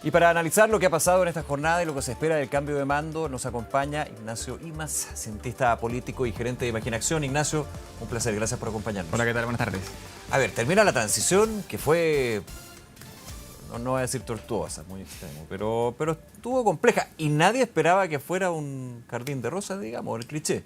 Y para analizar lo que ha pasado en esta jornada y lo que se espera del cambio de mando, nos acompaña Ignacio Imaz, cientista político y gerente de Imaginación. Ignacio, un placer, gracias por acompañarnos. Hola, ¿qué tal? Buenas tardes. A ver, termina la transición, que fue, no voy a decir tortuosa, muy extremo, pero estuvo compleja y nadie esperaba que fuera un jardín de rosas, digamos, el cliché.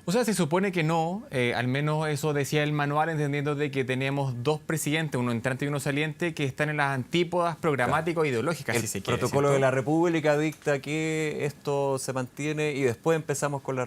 O sea, se supone que no, al menos eso decía el manual, entendiendo de que teníamos dos presidentes, uno entrante y uno saliente, que están en las antípodas programáticas e ideológicas, si se quiere. El protocolo ¿cierto? de la República dicta que esto se mantiene y después empezamos con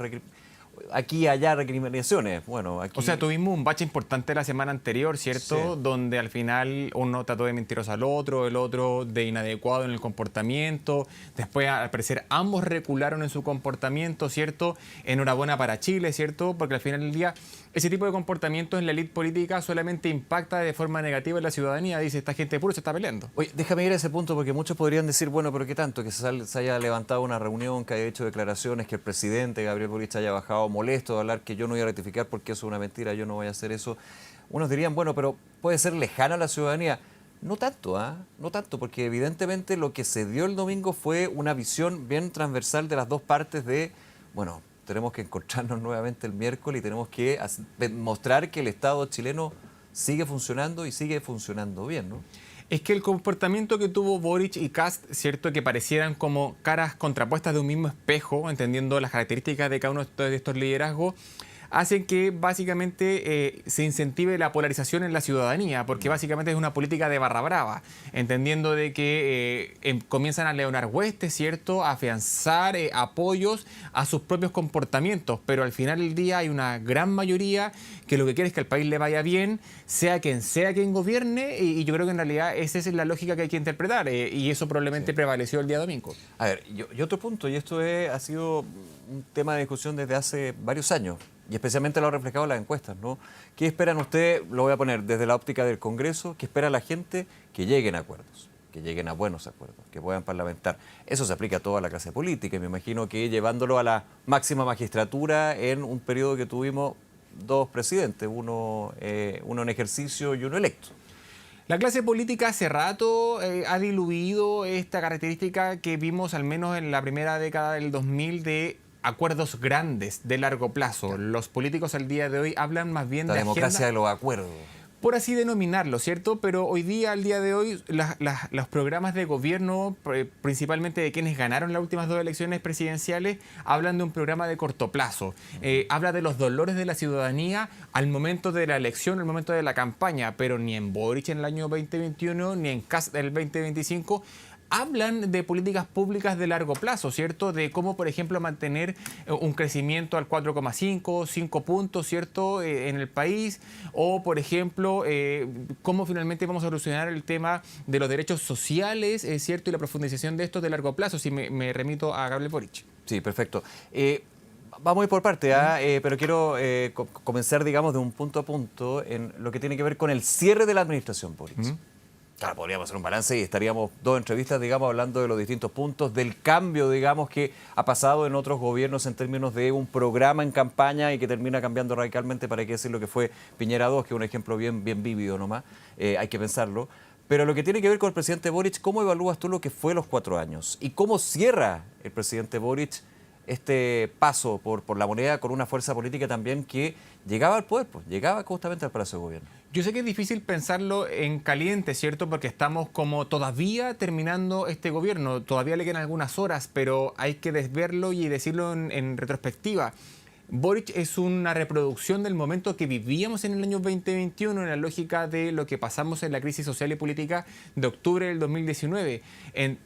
aquí y allá recriminaciones. Bueno, aquí... O sea, tuvimos un bache importante la semana anterior, ¿cierto? Sí. Donde al final uno trató de mentiroso al otro, el otro de inadecuado en el comportamiento. Después, al parecer, ambos recularon en su comportamiento, ¿cierto? Enhorabuena para Chile, ¿cierto? Porque al final del día, ese tipo de comportamientos en la élite política solamente impacta de forma negativa en la ciudadanía. Dice, esta gente puro se está peleando. Oye, déjame ir a ese punto porque muchos podrían decir, bueno, pero ¿qué tanto? Que se haya levantado una reunión, que haya hecho declaraciones, que el presidente Gabriel Boric haya bajado molesto de hablar que yo no voy a rectificar porque eso es una mentira, yo no voy a hacer eso. Unos dirían, bueno, pero puede ser lejana a la ciudadanía. No tanto, no tanto, porque evidentemente lo que se dio el domingo fue una visión bien transversal de las dos partes de, bueno, tenemos que encontrarnos nuevamente el miércoles y tenemos que mostrar que el Estado chileno sigue funcionando y sigue funcionando bien, ¿no? Es que el comportamiento que tuvo Boric y Kast, cierto, que parecieran como caras contrapuestas de un mismo espejo, entendiendo las características de cada uno de estos liderazgos, hacen que básicamente se incentive la polarización en la ciudadanía, porque básicamente es una política de barra brava, entendiendo de que comienzan a leonar huestes, ¿cierto?, a afianzar apoyos a sus propios comportamientos, pero al final del día hay una gran mayoría que lo que quiere es que al país le vaya bien, sea quien gobierne, y yo creo que en realidad esa es la lógica que hay que interpretar, y eso probablemente prevaleció el día domingo. A ver, y otro punto, y esto ha sido un tema de discusión desde hace varios años, y especialmente lo han reflejado las encuestas, ¿no? ¿Qué esperan ustedes? Lo voy a poner desde la óptica del Congreso. ¿Qué espera la gente? Que lleguen a acuerdos, que lleguen a buenos acuerdos, que puedan parlamentar. Eso se aplica a toda la clase política y me imagino que llevándolo a la máxima magistratura en un periodo que tuvimos dos presidentes, uno en ejercicio y uno electo. La clase política hace rato ha diluido esta característica que vimos al menos en la primera década del 2000 de acuerdos grandes de largo plazo. Los políticos al día de hoy hablan más bien La de democracia de los acuerdos. por así denominarlo, ¿cierto? Pero hoy día, al día de hoy, los programas de gobierno, principalmente de quienes ganaron las últimas dos elecciones presidenciales, hablan de un programa de corto plazo. Habla de los dolores de la ciudadanía al momento de la elección, al momento de la campaña, pero ni en Boric en el año 2021, ni en Kast en el 2025, hablan de políticas públicas de largo plazo, ¿cierto? De cómo, por ejemplo, mantener un crecimiento al 4,5, 5 puntos, ¿cierto? En el país. O, por ejemplo, cómo finalmente vamos a solucionar el tema de los derechos sociales, ¿cierto? Y la profundización de estos de largo plazo, si me remito a Gabriel Boric. Sí, perfecto. Vamos a ir por parte, pero quiero comenzar, digamos, de un punto a punto en lo que tiene que ver con el cierre de la administración Boric. Claro, podríamos hacer un balance y estaríamos dos entrevistas, digamos, hablando de los distintos puntos, del cambio, digamos, que ha pasado en otros gobiernos en términos de un programa en campaña y que termina cambiando radicalmente, para qué decir lo que fue Piñera 2, que es un ejemplo bien vívido nomás, hay que pensarlo. Pero lo que tiene que ver con el presidente Boric, ¿cómo evalúas tú lo que fue los 4 años? ¿Y cómo cierra el presidente Boric este paso por la moneda con una fuerza política también que llegaba al poder, pues, llegaba justamente al Palacio de Gobierno? Yo sé que es difícil pensarlo en caliente, ¿cierto? Porque estamos como todavía terminando este gobierno, todavía le quedan algunas horas, pero hay que verlo y decirlo en retrospectiva. Boric es una reproducción del momento que vivíamos en el año 2021 en la lógica de lo que pasamos en la crisis social y política de octubre del 2019.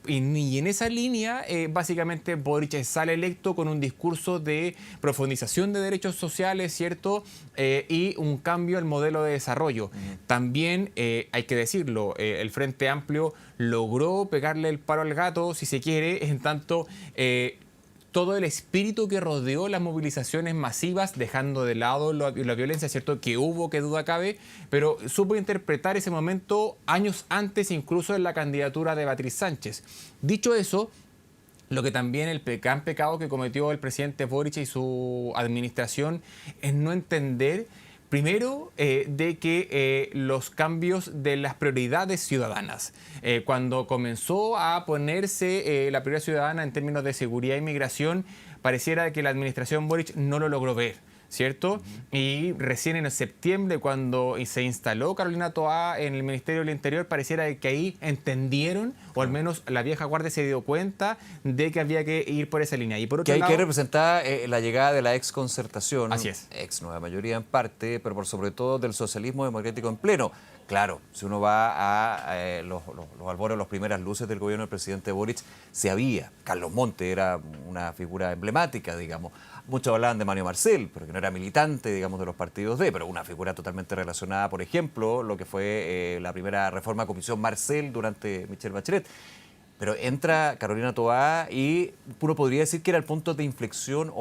Y en esa línea, básicamente, Boric sale electo con un discurso de profundización de derechos sociales, ¿cierto? Y un cambio al modelo de desarrollo. También, hay que decirlo, el Frente Amplio logró pegarle el palo al gato, si se quiere, en tanto... todo el espíritu que rodeó las movilizaciones masivas, dejando de lado la violencia, ¿cierto?, que hubo, que duda cabe, pero supo interpretar ese momento años antes, incluso en la candidatura de Beatriz Sánchez. Dicho eso, lo que también el gran pecado que cometió el presidente Boric y su administración es no entender Primero, de que los cambios de las prioridades ciudadanas. Cuando comenzó a ponerse la prioridad ciudadana en términos de seguridad e inmigración, pareciera que la administración Boric no lo logró ver, ¿cierto? Y recién en septiembre, cuando se instaló Carolina Toá en el Ministerio del Interior, pareciera que ahí entendieron, o al menos la vieja guardia se dio cuenta de que había que ir por esa línea. Y por otro lado, que representaba la llegada de la ex concertación, así es, ex nueva mayoría en parte, pero por sobre todo del socialismo democrático en pleno. Claro, si uno va a los albores, las primeras luces del gobierno del presidente Boric, se había. Carlos Monte era una figura emblemática, digamos. Muchos hablaban de Mario Marcel, pero que no era militante, digamos, de los partidos pero una figura totalmente relacionada, por ejemplo, lo que fue la primera reforma Comisión Marcel durante Michelle Bachelet. Pero entra Carolina Toá y uno podría decir que era el punto de inflexión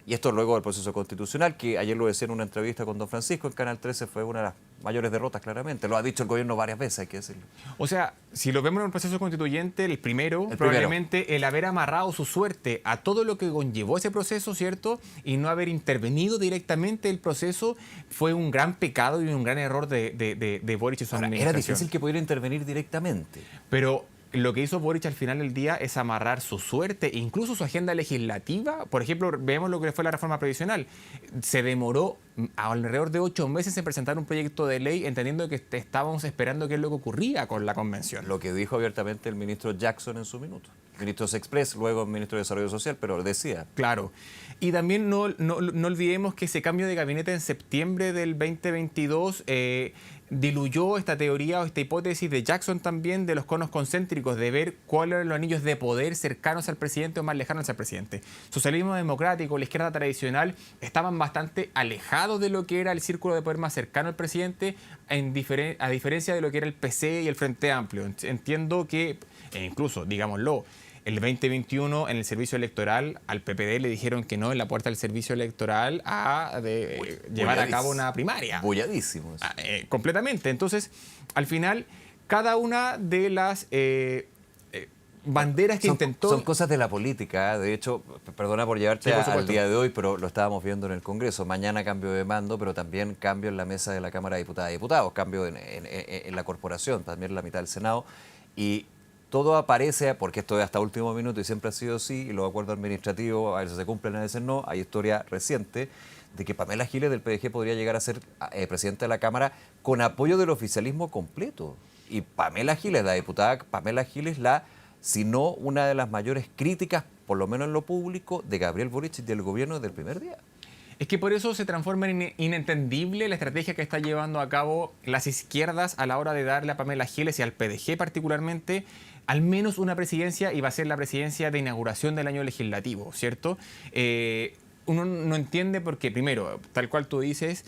y esto luego del proceso constitucional, que ayer lo decía en una entrevista con don Francisco en Canal 13, fue una de las mayores derrotas, claramente. Lo ha dicho el gobierno varias veces, hay que decirlo. O sea, si lo vemos en un proceso constituyente, el primero, probablemente el haber amarrado su suerte a todo lo que conllevó ese proceso, ¿cierto? Y no haber intervenido directamente el proceso, fue un gran pecado y un gran error de Boric y su administración. Era difícil que pudiera intervenir directamente. Pero lo que hizo Boric al final del día es amarrar su suerte, incluso su agenda legislativa. Por ejemplo, veamos lo que fue la reforma previsional. Se demoró alrededor de 8 meses en presentar un proyecto de ley, entendiendo que estábamos esperando qué es lo que ocurría con la convención. Lo que dijo abiertamente el ministro Jackson en su minuto. Ministro Sexpress, luego ministro de Desarrollo Social, pero decía. Claro. Y también no olvidemos que ese cambio de gabinete en septiembre del 2022 diluyó esta teoría o esta hipótesis de Jackson también de los conos concéntricos, de ver cuáles eran los anillos de poder cercanos al presidente o más lejanos al presidente. Socialismo democrático, la izquierda tradicional, estaban bastante alejados de lo que era el círculo de poder más cercano al presidente, a diferencia de lo que era el PC y el Frente Amplio. Entiendo que, incluso, digámoslo, el 2021 en el servicio electoral al PPD le dijeron que no en la puerta del servicio electoral a llevar a cabo una primaria. Bulladísimo. Completamente. Entonces, al final, cada una de las banderas que intentó... Son cosas de la política. De hecho, perdona por llevarte al día de hoy, pero lo estábamos viendo en el Congreso. Mañana cambio de mando, pero también cambio en la mesa de la Cámara de Diputadas y Diputados, cambio en la corporación, también en la mitad del Senado. Y todo aparece, porque esto es hasta último minuto y siempre ha sido así, y los acuerdos administrativos a veces se cumplen, a veces no. Hay historia reciente de que Pamela Giles del PDG podría llegar a ser presidenta de la Cámara con apoyo del oficialismo completo. Y Pamela Giles, la diputada Pamela Giles, si no una de las mayores críticas, por lo menos en lo público, de Gabriel Boric y del gobierno desde el primer día. Es que por eso se transforma en inentendible la estrategia que está llevando a cabo las izquierdas a la hora de darle a Pamela Giles y al PDG particularmente al menos una presidencia, y va a ser la presidencia de inauguración del año legislativo, ¿cierto? Uno no entiende por qué, primero, tal cual tú dices,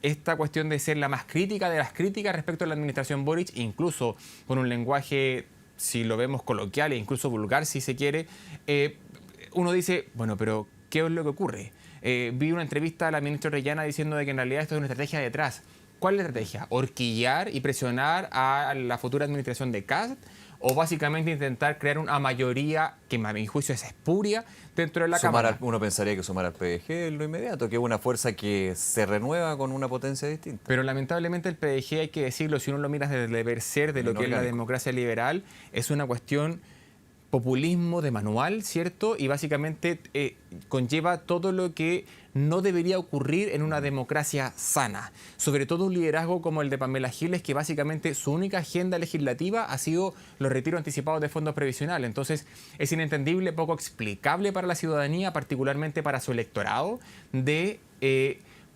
esta cuestión de ser la más crítica de las críticas respecto a la administración Boric, incluso con un lenguaje, si lo vemos coloquial e incluso vulgar, si se quiere, uno dice, bueno, pero ¿qué es lo que ocurre? Vi una entrevista a la ministra Orellana diciendo de que en realidad esto es una estrategia detrás. ¿Cuál es la estrategia? ¿Horquillar y presionar a la futura administración de Kast? ¿O básicamente intentar crear una mayoría que a mi juicio es espuria dentro de la Cámara? Uno pensaría que sumar al PDG en lo inmediato, que es una fuerza que se renueva con una potencia distinta. Pero lamentablemente el PDG, hay que decirlo, si uno lo mira desde el deber ser de lo que es la democracia liberal, es una cuestión populismo de manual, ¿cierto? Y básicamente conlleva todo lo que no debería ocurrir en una democracia sana. Sobre todo un liderazgo como el de Pamela Giles, que básicamente su única agenda legislativa ha sido los retiros anticipados de fondos previsionales. Entonces es inentendible, poco explicable para la ciudadanía, particularmente para su electorado, de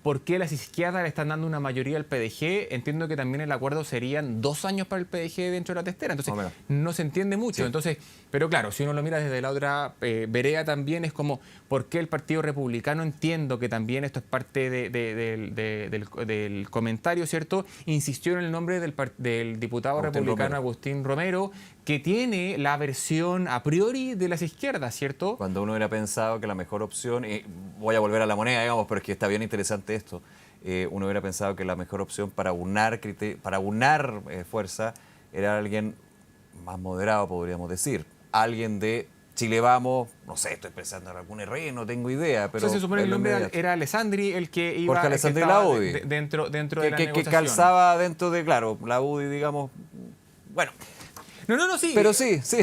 por qué las izquierdas le están dando una mayoría al PDG. Entiendo que también el acuerdo serían 2 años para el PDG dentro de la testera. Entonces no se entiende mucho. Sí. Entonces, pero claro, si uno lo mira desde la otra vereda también, es como, ¿por qué el Partido Republicano? Entiendo que también esto es parte del comentario, ¿cierto? Insistió en el nombre del diputado republicano Agustín Romero, que tiene la versión a priori de las izquierdas, ¿cierto? Cuando uno hubiera pensado que la mejor opción, y voy a volver a la moneda, digamos, pero es que está bien interesante esto, uno hubiera pensado que la mejor opción para unar fuerza era alguien más moderado, podríamos decir, alguien de Chile Vamos, no sé, estoy pensando en algún RN, no tengo idea, pero... O sea, se supone que el nombre inmediato. era Alessandri el que iba Jorge el que Alessandri estaba la UDI. dentro de la Que negociación. calzaba dentro de, claro, la UDI, digamos... Bueno, No, sí. pero sí, sí.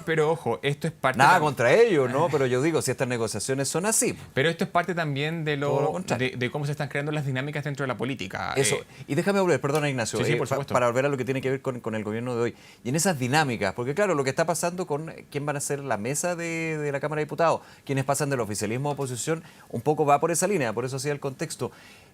Pero ojo, esto es parte... Nada contra ellos, ¿no? Pero yo digo, si estas negociaciones son así. Pero esto es parte también de Todo lo contrario. de cómo se están creando las dinámicas dentro de la política. Eso. Y déjame volver, perdona Ignacio, Sí, por supuesto. para volver a lo que tiene que ver con el gobierno de hoy. Y en esas dinámicas, porque claro, lo que está pasando con quién van a ser la mesa de la Cámara de Diputados, quienes pasan del oficialismo a oposición, un poco va por esa línea, por eso hacía el contexto.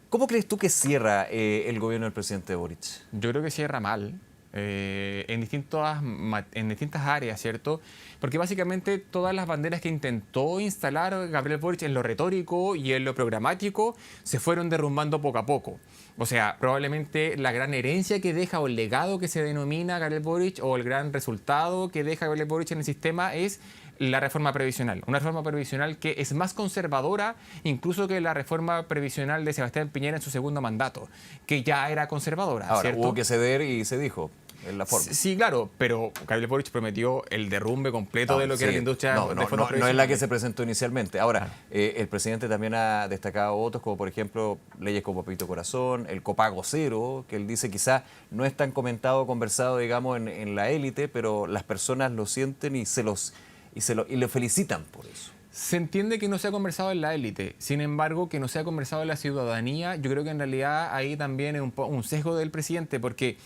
¿Cómo crees tú que cierra el gobierno del presidente Boric? Yo creo que cierra mal. En distintas áreas, ¿cierto? Porque básicamente todas las banderas que intentó instalar Gabriel Boric en lo retórico y en lo programático se fueron derrumbando poco a poco. O sea, probablemente la gran herencia que deja o el legado que se denomina Gabriel Boric o el gran resultado que deja Gabriel Boric en el sistema es la reforma previsional. Una reforma previsional que es más conservadora incluso que la reforma previsional de Sebastián Piñera en su segundo mandato, que ya era conservadora. Ahora, ¿cierto? hubo que ceder y se dijo en la forma. Sí, claro, pero Gabriel Boric prometió el derrumbe completo de lo que era la industria de fondos no es la previsionales. que se presentó inicialmente. Ahora, el presidente también ha destacado otros, como por ejemplo leyes como Papito Corazón, el copago cero, que él dice quizás no es tan comentado o conversado, digamos, en la élite, pero las personas lo sienten y le felicitan por eso. Se entiende que no se ha conversado en la élite, sin embargo, que no se ha conversado en la ciudadanía, yo creo que en realidad ahí también es un sesgo del presidente, porque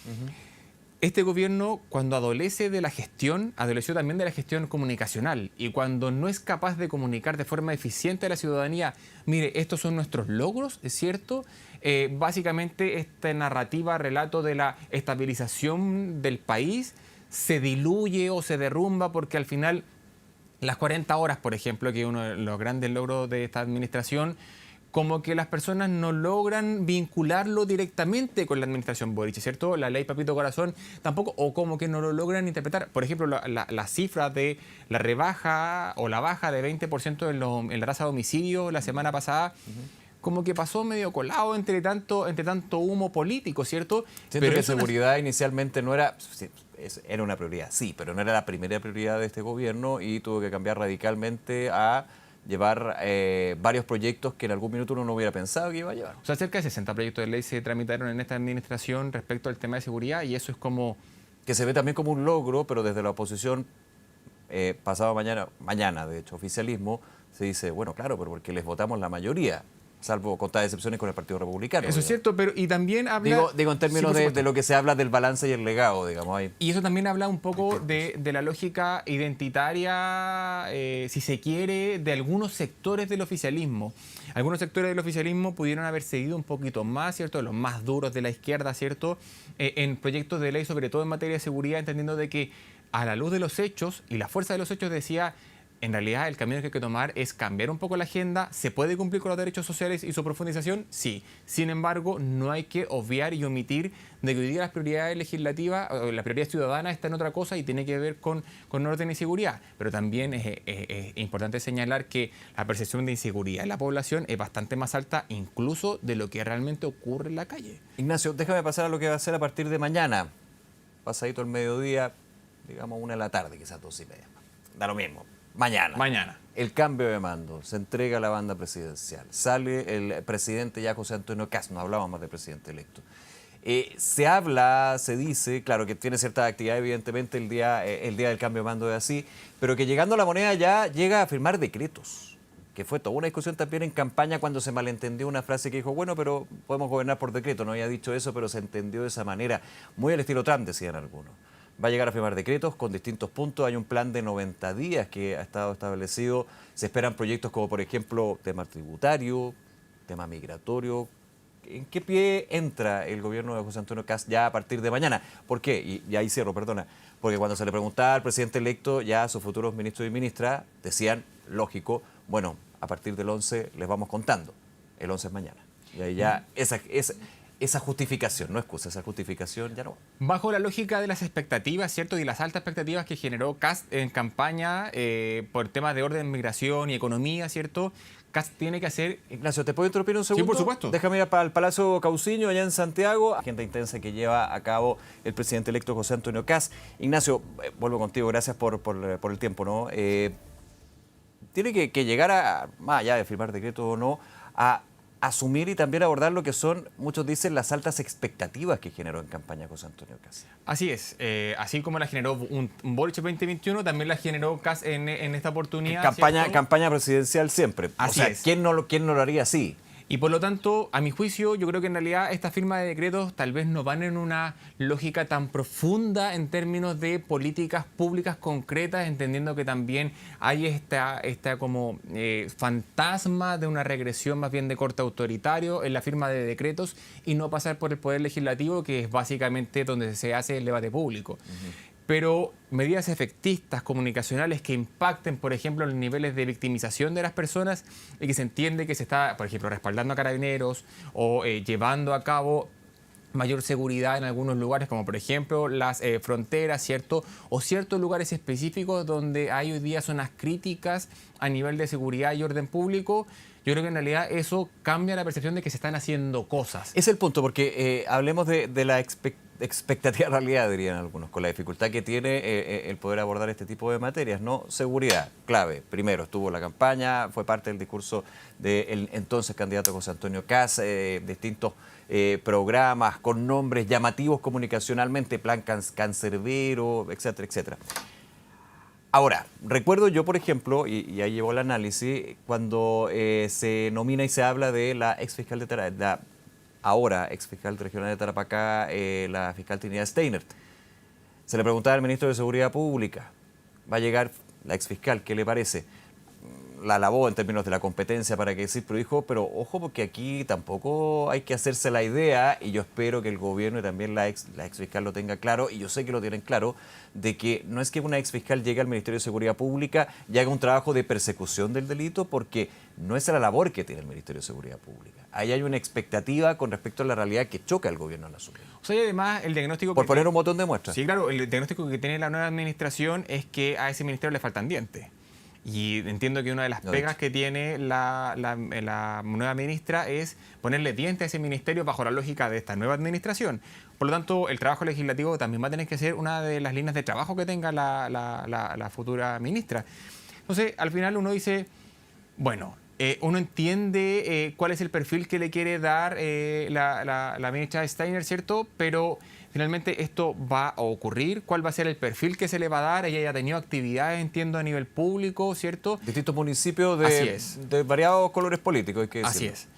este gobierno, cuando adolece de la gestión, adoleció también de la gestión comunicacional. Y cuando no es capaz de comunicar de forma eficiente a la ciudadanía, mire, estos son nuestros logros, ¿es cierto? Básicamente, esta narrativa, relato de la estabilización del país, se diluye o se derrumba porque al final las 40 horas, por ejemplo, que es uno de los grandes logros de esta administración, como que las personas no logran vincularlo directamente con la administración Boric, ¿cierto? La ley Papito Corazón tampoco, o como que no lo logran interpretar. Por ejemplo, la cifra de la rebaja o la baja de 20% en la tasa de homicidio la semana pasada, como que pasó medio colado entre tanto humo político, ¿cierto? Siento que seguridad inicialmente no era... Era una prioridad, sí, pero no era la primera prioridad de este gobierno y tuvo que cambiar radicalmente a llevar varios proyectos que en algún minuto uno no hubiera pensado que iba a llevar. O sea, cerca de 60 proyectos de ley se tramitaron en esta administración respecto al tema de seguridad y eso es como... Que se ve también como un logro, pero desde la oposición, pasado mañana, de hecho, oficialismo, se dice, bueno, claro, pero porque les votamos la mayoría, salvo contadas excepciones con el Partido Republicano. Eso es cierto, pero y también habla... Digo en términos de lo que se habla del balance y el legado, digamos. Ahí. Y eso también habla un poco de la lógica identitaria, si se quiere, de algunos sectores del oficialismo. Algunos sectores del oficialismo pudieron haber seguido un poquito más, ¿cierto? Los más duros de la izquierda, ¿cierto? En proyectos de ley, sobre todo en materia de seguridad, entendiendo de que a la luz de los hechos y la fuerza de los hechos decía... En realidad, el camino que hay que tomar es cambiar un poco la agenda. ¿Se puede cumplir con los derechos sociales y su profundización? Sí. Sin embargo, no hay que obviar y omitir de que hoy día las prioridades legislativas, o la prioridad ciudadana está en otra cosa y tiene que ver con orden y seguridad. Pero también es importante señalar que la percepción de inseguridad en la población es bastante más alta incluso de lo que realmente ocurre en la calle. Ignacio, déjame pasar a lo que va a ser a partir de mañana. Pasadito el mediodía, digamos 1 de la tarde, quizás 2:30. Da lo mismo. Mañana. El cambio de mando. Se entrega a la banda presidencial. Sale el presidente ya José Antonio Kast. No hablábamos más del presidente electo. Se dice, claro que tiene cierta actividad evidentemente el día del cambio de mando es así, pero que llegando a la moneda ya llega a firmar decretos. Que fue toda una discusión también en campaña cuando se malentendió una frase que dijo, bueno, pero podemos gobernar por decreto. No había dicho eso, pero se entendió de esa manera. Muy al estilo Trump, decían algunos. Va a llegar a firmar decretos con distintos puntos. Hay un plan de 90 días que ha estado establecido. Se esperan proyectos como, por ejemplo, tema tributario, tema migratorio. ¿En qué pie entra el gobierno de José Antonio Kast ya a partir de mañana? ¿Por qué? Y ahí cierro, perdona. Porque cuando se le preguntaba al presidente electo, ya a sus futuros ministros y ministras, decían, lógico, bueno, a partir del 11 les vamos contando. El 11 es mañana. Y ahí ya esa justificación, no excusa, esa justificación ya no. Bajo la lógica de las expectativas, ¿cierto? Y las altas expectativas que generó Kast en campaña por temas de orden, migración y economía, ¿cierto? Kast tiene que hacer... Ignacio, ¿te puedo interrumpir un segundo? Sí, por supuesto. Déjame ir para el Palacio Cauciño, allá en Santiago. Agenda intensa que lleva a cabo el presidente electo José Antonio Kast. Ignacio, vuelvo contigo, gracias por el tiempo, ¿no? Tiene que llegar a, más allá de firmar decreto o no, a asumir y también abordar lo que son, muchos dicen, las altas expectativas que generó en campaña José Antonio Kast. Así es, así como la generó un Boric 2021, también la generó Kast en esta oportunidad. Campaña presidencial siempre. Así o sea, es. ¿quién no lo haría así? Y por lo tanto, a mi juicio, yo creo que en realidad esta firma de decretos tal vez no van en una lógica tan profunda en términos de políticas públicas concretas, entendiendo que también hay esta como fantasma de una regresión más bien de corte autoritario en la firma de decretos y no pasar por el Poder Legislativo, que es básicamente donde se hace el debate público. Pero medidas efectistas, comunicacionales que impacten, por ejemplo, los niveles de victimización de las personas y que se entiende que se está, por ejemplo, respaldando a carabineros o llevando a cabo mayor seguridad en algunos lugares, como por ejemplo las fronteras, ¿cierto? O ciertos lugares específicos donde hay hoy día zonas críticas a nivel de seguridad y orden público. Yo creo que en realidad eso cambia la percepción de que se están haciendo cosas. Es el punto, porque hablemos de la expectativa realidad, dirían algunos, con la dificultad que tiene el poder abordar este tipo de materias, ¿no? Seguridad, clave. Primero estuvo la campaña, fue parte del discurso del entonces candidato José Antonio Kast, distintos programas con nombres llamativos comunicacionalmente, plan Cancerbero, etcétera, etcétera. Ahora, recuerdo yo, por ejemplo, y ahí llevo el análisis, cuando se nomina y se habla de la exfiscal de Tarapacá, ahora exfiscal regional de Tarapacá, la fiscal Trinidad Steiner. Se le preguntaba al ministro de Seguridad Pública, va a llegar la exfiscal, ¿qué le parece? La alabó en términos de la competencia para que decir, pero dijo, pero ojo porque aquí tampoco hay que hacerse la idea, y yo espero que el gobierno y también la exfiscal lo tenga claro, y yo sé que lo tienen claro, de que no es que una exfiscal llegue al Ministerio de Seguridad Pública y haga un trabajo de persecución del delito, porque no es la labor que tiene el Ministerio de Seguridad Pública. Ahí hay una expectativa con respecto a la realidad que choca el gobierno al asumir. O sea, y además el diagnóstico... Por poner un botón de muestra. Sí, claro, el diagnóstico que tiene la nueva administración es que a ese ministerio le faltan dientes. Y entiendo que una de las pegas que tiene la nueva ministra es ponerle dientes a ese ministerio bajo la lógica de esta nueva administración. Por lo tanto, el trabajo legislativo también va a tener que ser una de las líneas de trabajo que tenga la futura ministra. Entonces, al final uno dice, bueno, uno entiende cuál es el perfil que le quiere dar la ministra Steiner, ¿cierto? Pero finalmente esto va a ocurrir. ¿Cuál va a ser el perfil que se le va a dar? Ella ya ha tenido actividades, entiendo, a nivel público, ¿cierto? Distintos municipios de variados colores políticos, hay que decirlo. Así es.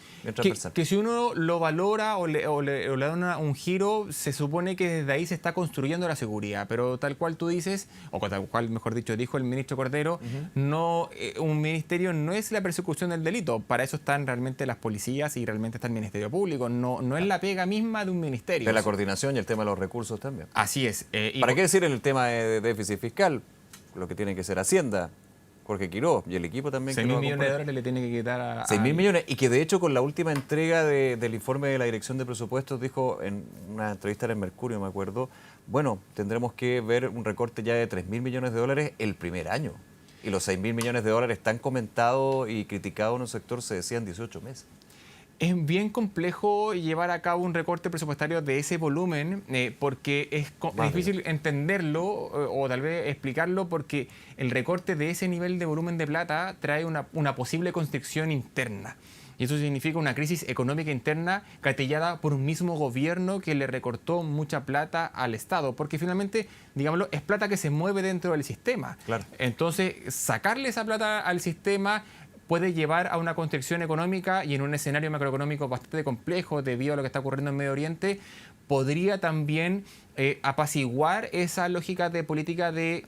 Que si uno lo valora o le da un giro, se supone que desde ahí se está construyendo la seguridad. Pero tal cual tú dices, o tal cual, mejor dicho, dijo el ministro Cordero, no, un ministerio no es la persecución del delito. Para eso están realmente las policías y realmente está el Ministerio Público. No es la pega misma de un ministerio. De la coordinación y el tema de los recursos también. Así es. ¿Para qué decir el tema de déficit fiscal? Lo que tiene que ser Hacienda, Jorge Quiroz y el equipo también. 6.000 millones de dólares le tiene que quitar a... 6.000 millones, y que de hecho con la última entrega del informe de la Dirección de Presupuestos dijo en una entrevista en el Mercurio, me acuerdo, bueno, tendremos que ver un recorte ya de 3.000 millones de dólares el primer año. Y los 6.000 millones de dólares tan comentados y criticados en un sector se decían 18 meses. Es bien complejo llevar a cabo un recorte presupuestario de ese volumen porque es difícil entenderlo o tal vez explicarlo, porque el recorte de ese nivel de volumen de plata trae una posible constricción interna. Y eso significa una crisis económica interna gatillada por un mismo gobierno que le recortó mucha plata al Estado, porque finalmente, digámoslo, es plata que se mueve dentro del sistema. Claro. Entonces, sacarle esa plata al sistema puede llevar a una constricción económica, y en un escenario macroeconómico bastante complejo debido a lo que está ocurriendo en Medio Oriente, podría también apaciguar esa lógica de política de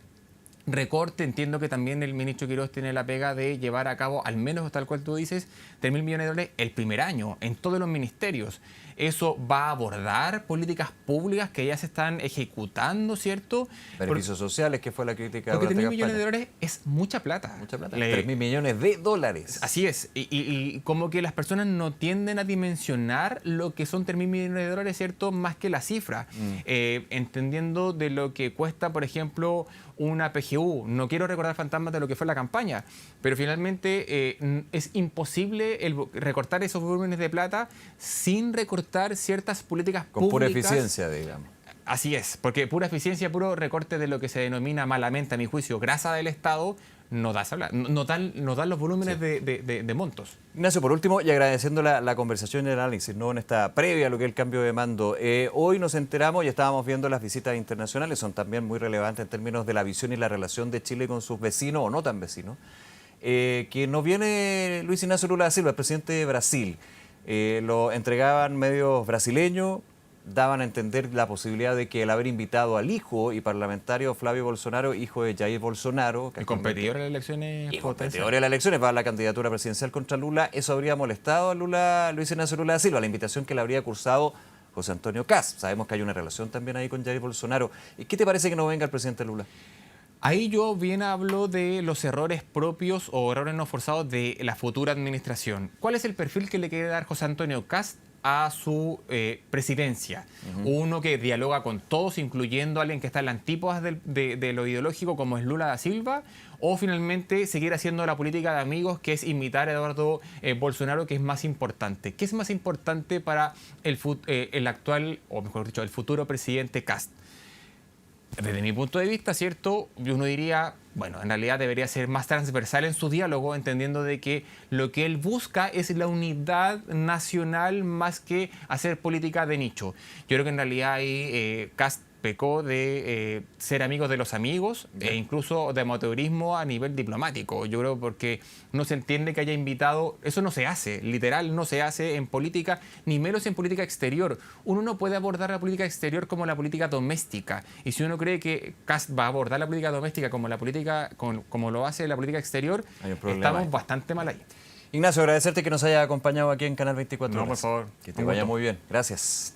recorte. Entiendo que también el ministro Quiroz tiene la pega de llevar a cabo, al menos tal cual tú dices, 3.000 millones de dólares el primer año en todos los ministerios. eso va a abordar políticas públicas que ya se están ejecutando, ¿cierto? Beneficios sociales, que fue la crítica Porque durante 3.000 millones de campaña. dólares es mucha plata. Mucha plata. 3.000 millones de dólares. Así es. Y como que las personas no tienden a dimensionar lo que son 3.000 millones de dólares, ¿cierto? Más que la cifra. Entendiendo de lo que cuesta, por ejemplo, una PGU. No quiero recordar fantasmas de lo que fue la campaña, pero finalmente es imposible recortar esos volúmenes de plata sin recortar ciertas políticas Con públicas. pura eficiencia, digamos. Así es, porque pura eficiencia, puro recorte de lo que se denomina malamente, a mi juicio, grasa del Estado, no dan los volúmenes de montos. Ignacio, por último, y agradeciendo la conversación y el análisis, ¿no? En esta previa a lo que es el cambio de mando, hoy nos enteramos y estábamos viendo las visitas internacionales, son también muy relevantes en términos de la visión y la relación de Chile con sus vecinos o no tan vecinos, que nos viene Luis Ignacio Lula da Silva, el presidente de Brasil. Lo entregaban medios brasileños, daban a entender la posibilidad de que el haber invitado al hijo y parlamentario Flavio Bolsonaro, hijo de Jair Bolsonaro, el competidor en las elecciones, y competidor en las elecciones para la candidatura presidencial contra Lula, eso habría molestado a Luis Ignacio Lula da Silva, la invitación que le habría cursado José Antonio Kast. Sabemos que hay una relación también ahí con Jair Bolsonaro. ¿Y qué te parece que no venga el presidente Lula? Ahí yo bien hablo de los errores propios o errores no forzados de la futura administración. ¿Cuál es el perfil que le quiere dar José Antonio Kast a su presidencia? Uno que dialoga con todos, incluyendo a alguien que está en la antípodas de lo ideológico como es Lula da Silva, o finalmente seguir haciendo la política de amigos, que es imitar a Eduardo Bolsonaro, que es más importante. ¿Qué es más importante para el actual, o mejor dicho, el futuro presidente Kast? Desde mi punto de vista, ¿cierto? Uno diría, bueno, en realidad debería ser más transversal en su diálogo, entendiendo de que lo que él busca es la unidad nacional más que hacer política de nicho. Yo creo que en realidad ahí Kast pecó de ser amigos de los amigos e incluso de amateurismo a nivel diplomático. Yo creo porque no se entiende que haya invitado, eso no se hace, literal no se hace en política, ni menos en política exterior. Uno no puede abordar la política exterior como la política doméstica. Y si uno cree que Kast va a abordar la política doméstica como la política, como lo hace la política exterior, estamos bastante mal ahí. Ignacio, agradecerte que nos haya acompañado aquí en Canal 24 No, Horas. por favor. Que te vaya muy bien. Gracias.